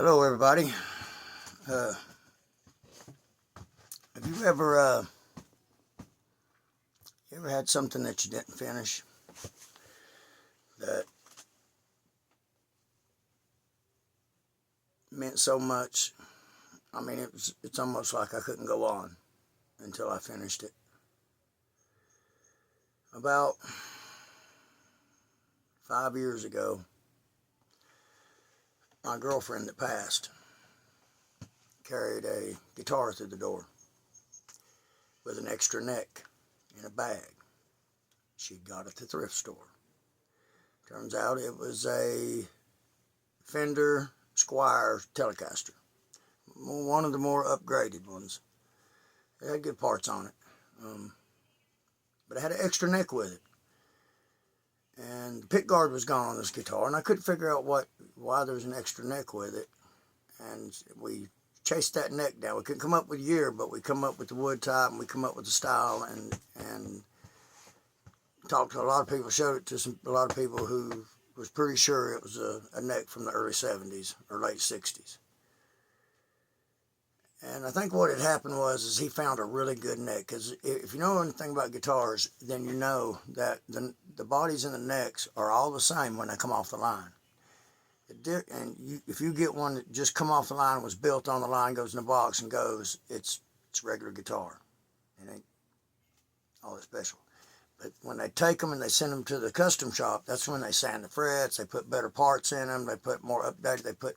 Hello, everybody. Have you ever had something that you didn't finish that meant so much? I mean, it's almost like I couldn't go on until I finished it. About 5 years ago, my girlfriend that passed carried a guitar through the door with an extra neck in a bag. She'd got it at the thrift store. Turns out it was a Fender Squier Telecaster, one of the more upgraded ones. It had good parts on it, but it had an extra neck with it. And the pick guard was gone on this guitar, and I couldn't figure out why there was an extra neck with it. And we chased that neck down. We couldn't come up with a year, but we come up with the wood type, and we come up with the style, and talked to a lot of people, showed it to a lot of people who was pretty sure it was a neck from the early 70s or late 60s. And I think what had happened is he found a really good neck. Because if you know anything about guitars, then you know that the bodies and the necks are all the same when they come off the line. And if you get one that just come off the line, was built on the line, goes in the box and goes, it's regular guitar. It ain't all that special. But when they take them and they send them to the custom shop, that's when they sand the frets, they put better parts in them, they put more updated, they put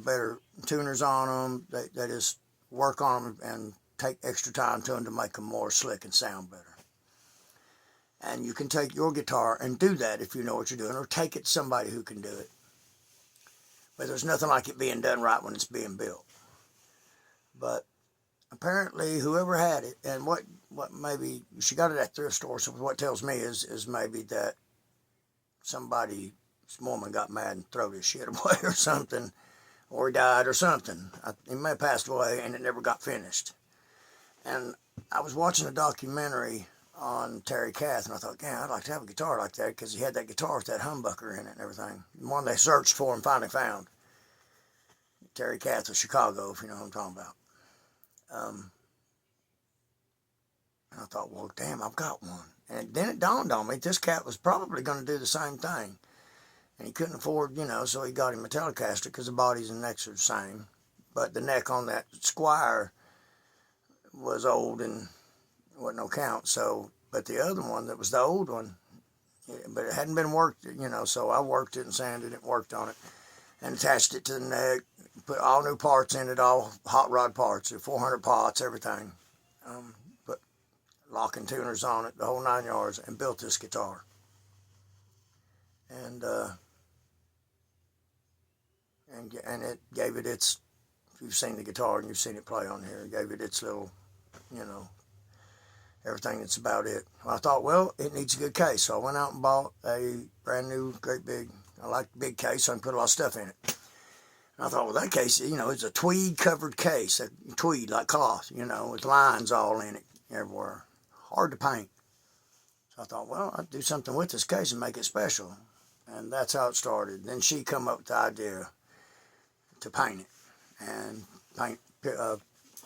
better tuners on them. They just work on them and take extra time to them to make them more slick and sound better. And you can take your guitar and do that if you know what you're doing, or take it to somebody who can do it. But there's nothing like it being done right when it's being built. But apparently whoever had it, and what maybe she got it at thrift store, so what tells me is maybe that this woman got mad and threw his shit away or something, or he died or something. He may have passed away and it never got finished. And I was watching a documentary on Terry Kath, and I thought, yeah, I'd like to have a guitar like that, because he had that guitar with that humbucker in it and everything. The one they searched for and finally found. Terry Kath of Chicago, if you know what I'm talking about. And I thought, well, damn, I've got one. And then it dawned on me, this cat was probably going to do the same thing. And he couldn't afford, so he got him a Telecaster, because the bodies and necks are the same. But the neck on that Squier was old and wasn't no count. So, but the other one, that was the old one, but it hadn't been worked, so I worked it and sanded it and worked on it and attached it to the neck, put all new parts in it, all hot rod parts, 400 pots, everything. Put locking tuners on it, the whole 9 yards, and built this guitar. And it gave it its, if you've seen the guitar and you've seen it play on here, it gave it its little, everything that's about it. Well, I thought, well, it needs a good case. So I went out and bought a brand new, great big, I like the big case, so I can put a lot of stuff in it. And I thought, well, that case, it's a tweed covered case, a tweed like cloth, with lines all in it everywhere. Hard to paint. So I thought, well, I'd do something with this case and make it special. And that's how it started. Then she come up with the idea to paint it and paint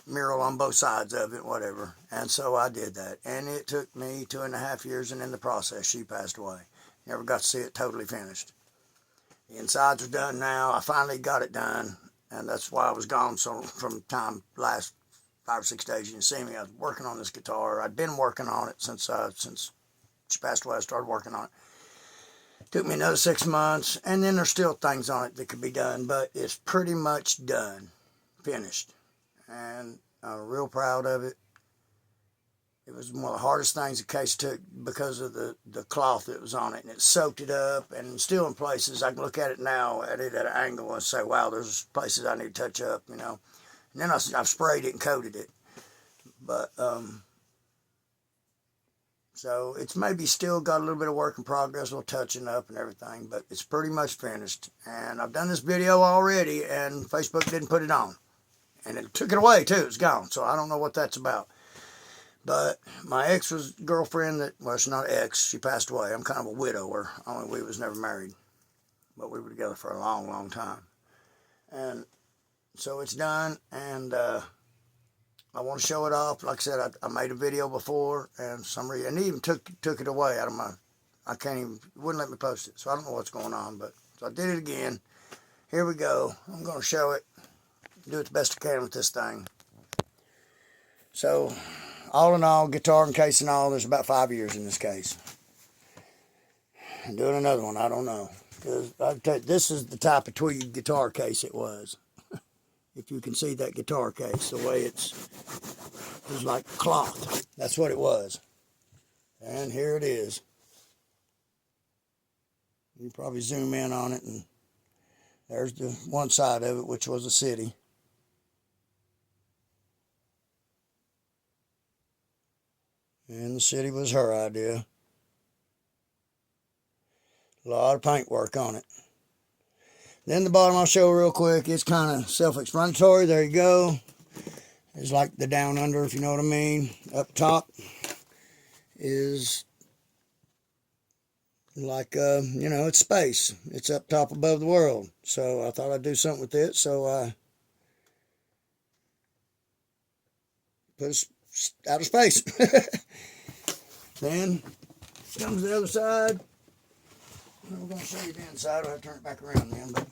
mural on both sides of it, whatever. And so I did that. And it took me 2.5 years, and in the process, she passed away. Never got to see it totally finished. The insides are done now. I finally got it done, and that's why I was gone so from time last 5 or 6 days. You can see me. I was working on this guitar. I'd been working on it since she passed away. I started working on it. Took me another 6 months, and then there's still things on it that could be done, but it's pretty much done, finished. And I'm real proud of it. It was one of the hardest things the case took because of the cloth that was on it, and it soaked it up, and still in places, I can look at it now, at it at an angle, and say, wow, there's places I need to touch up, And then I've sprayed it and coated it. But, so it's maybe still got a little bit of work in progress, a little touching up and everything, but it's pretty much finished. And I've done this video already, and Facebook didn't put it on. And it took it away, too. It's gone. So I don't know what that's about. But my girlfriend, well, she's not ex. She passed away. I'm kind of a widower. Only we was never married. But we were together for a long, long time. And so it's done, and I want to show it off. Like I said, I made a video before, and for some reason, and he even took it away out of my, I can't even, wouldn't let me post it. So I don't know what's going on, but so I did it again. Here we go. I'm going to show it, do it the best I can with this thing. So, all in all, guitar and case and all, there's about 5 years in this case. And doing another one, I don't know. Because I tell you, this is the type of tweed guitar case it was. If you can see that guitar case, the way it was like cloth. That's what it was. And here it is. You can probably zoom in on it, and there's the one side of it, which was a city. And the city was her idea. A lot of paintwork on it. Then the bottom I'll show real quick. It's kind of self-explanatory. There you go. It's like the down under, if you know what I mean. Up top is like, you know, it's space. It's up top above the world. So I thought I'd do something with it. So I put outer space. Then comes the other side. I'm going to show you the inside. I'll have to turn it back around then. But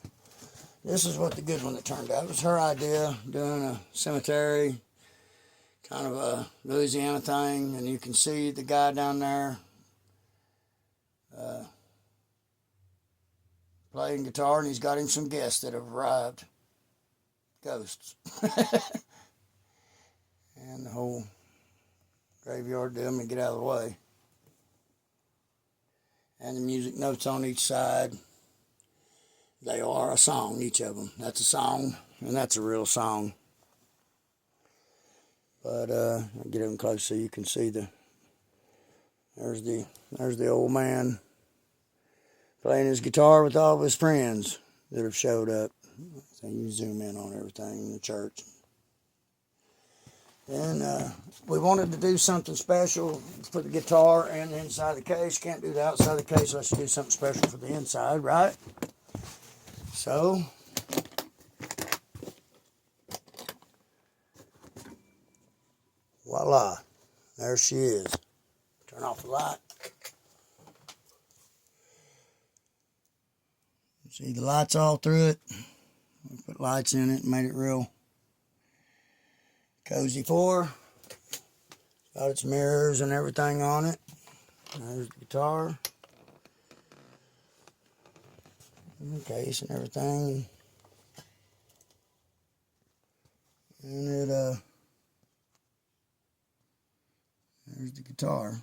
this is what the good one that turned out. It was her idea, doing a cemetery, kind of a Louisiana thing. And you can see the guy down there playing guitar, and he's got him some guests that have arrived. Ghosts. And the whole graveyard deal, and get out of the way. And the music notes on each side, they are a song, each of them. That's a song, and that's a real song. But I'll get them close so you can see there's the old man playing his guitar with all of his friends that have showed up. So you can zoom in on everything in the church. And we wanted to do something special for the guitar and the inside of the case. Can't do the outside of the case unless you do something special for the inside, right? So, voila. There she is. Turn off the light. See the lights all through it. We put lights in it and made it real cozy for her. Got its mirrors and everything on it. There's the guitar. And the case and everything. And there's the guitar.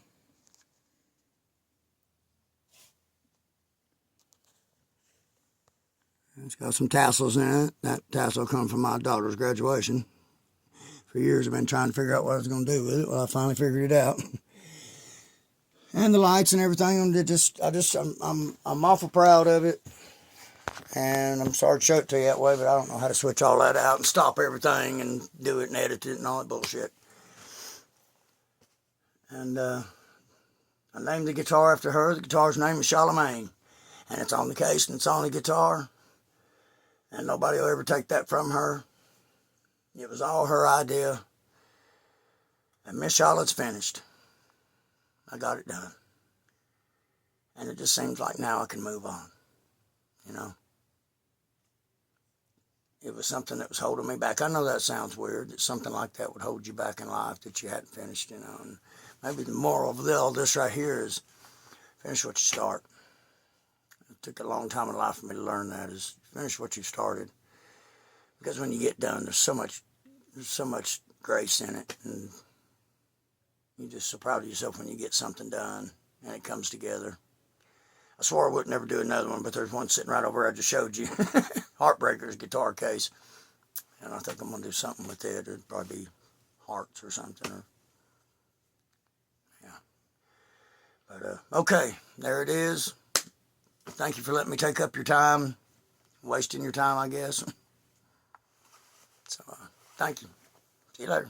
It's got some tassels in it. That tassel come from my daughter's graduation. For years I've been trying to figure out what I was going to do with it. Well, I finally figured it out. And the lights and everything, I'm awful proud of it. And I'm sorry to show it to you that way, but I don't know how to switch all that out and stop everything and do it and edit it and all that bullshit. And I named the guitar after her. The guitar's name is Charlemagne. And it's on the case and it's on the guitar. And nobody will ever take that from her. It was all her idea. And Miss Charlotte's finished. I got it done. And it just seems like now I can move on. You know? It was something that was holding me back. I know that sounds weird, that something like that would hold you back in life that you hadn't finished, you know. And maybe the moral of all this right here is finish what you start. It took a long time in life for me to learn that, is finish what you started. Because when you get done, there's so much grace in it, and you're just so proud of yourself when you get something done and it comes together. I swore I would never do another one, but there's one sitting right over there I just showed you. Heartbreaker's guitar case. And I think I'm going to do something with it. It'd probably be hearts or something. Or, yeah. But, okay, there it is. Thank you for letting me take up your time. Wasting your time, I guess. So, thank you. See you later.